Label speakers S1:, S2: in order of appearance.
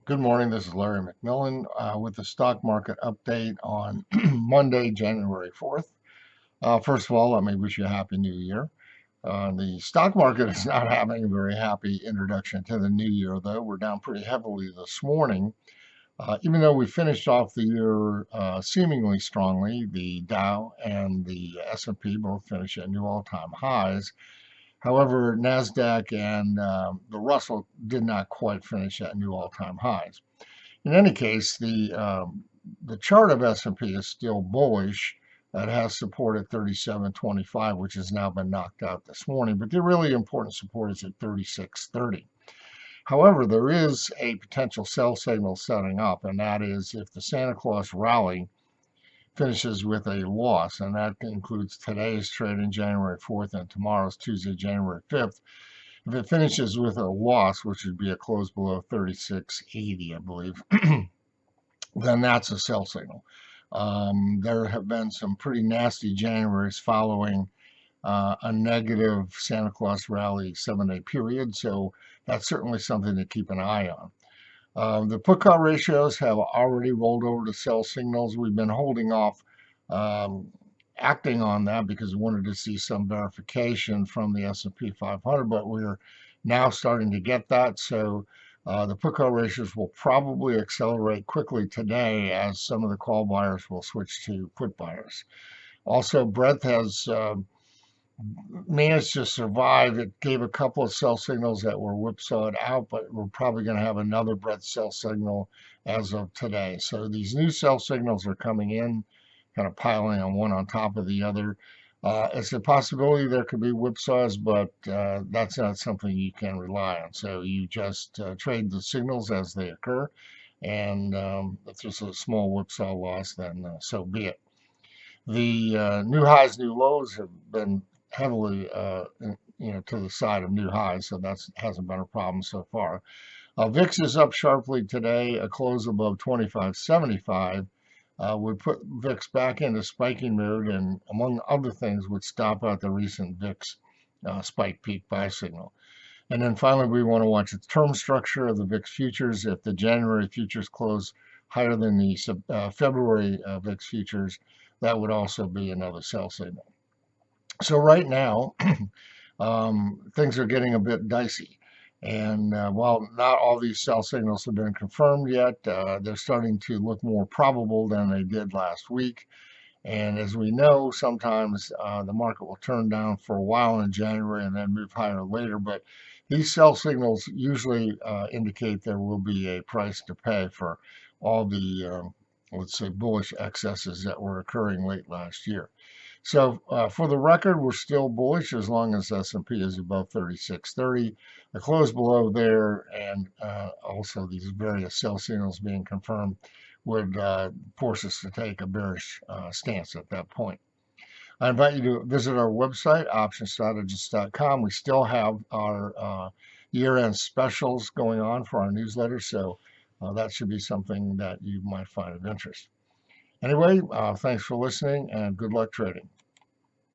S1: Good morning. This is Larry McMillan with the stock market update on Monday, January 4th. First of all, let me wish you a happy new year. The stock market is not having a very happy introduction to the new year, though. We're down pretty heavily this morning. Even though we finished off the year seemingly strongly, the Dow and the S&P both finished at new all-time highs. However, NASDAQ and the Russell did not quite finish at new all-time highs. In any case, the chart of S&P is still bullish. It has support at 37.25, which has now been knocked out this morning. But the really important support is at 36.30. However, there is a potential sell signal setting up, and that is if the Santa Claus rally finishes with a loss, and that includes today's trade in January 4th and tomorrow's Tuesday, January 5th. If it finishes with a loss, which would be a close below 36.80, I believe, then that's a sell signal. There have been some pretty nasty Januaries following a negative Santa Claus rally 7-day period, so that's certainly something to keep an eye on. The put-call ratios have already rolled over to sell signals. We've been holding off acting on that because we wanted to see some verification from the S&P 500, but we're now starting to get that. So the put-call ratios will probably accelerate quickly today as some of the call buyers will switch to put buyers. Also, breadth has managed to survive. It gave a couple of sell signals that were whipsawed out, but we're probably going to have another breadth sell signal as of today. So these new sell signals are coming in, kind of piling on one on top of the other. It's a possibility there could be whipsaws, but that's not something you can rely on. So you just trade the signals as they occur, and if there's a small whipsaw loss, then so be it. The new highs, new lows have been heavily, to the side of new highs, so that hasn't been a problem so far. VIX is up sharply today, a close above 25.75. Would put VIX back into spiking mode, and among other things, would stop out the recent VIX spike peak buy signal. And then finally, we want to watch the term structure of the VIX futures. If the January futures close higher than the February VIX futures, that would also be another sell signal. So right now, things are getting a bit dicey. And while not all these sell signals have been confirmed yet, they're starting to look more probable than they did last week. And as we know, sometimes the market will turn down for a while in January and then move higher later. But these sell signals usually indicate there will be a price to pay for all the, let's say, bullish excesses that were occurring late last year. So for the record, we're still bullish as long as S&P is above 36.30. A close below there, and also these various sell signals being confirmed would force us to take a bearish stance at that point. I invite you to visit our website, optionstrategist.com. We still have our year-end specials going on for our newsletter, so that should be something that you might find of interest. Anyway, thanks for listening, and good luck trading.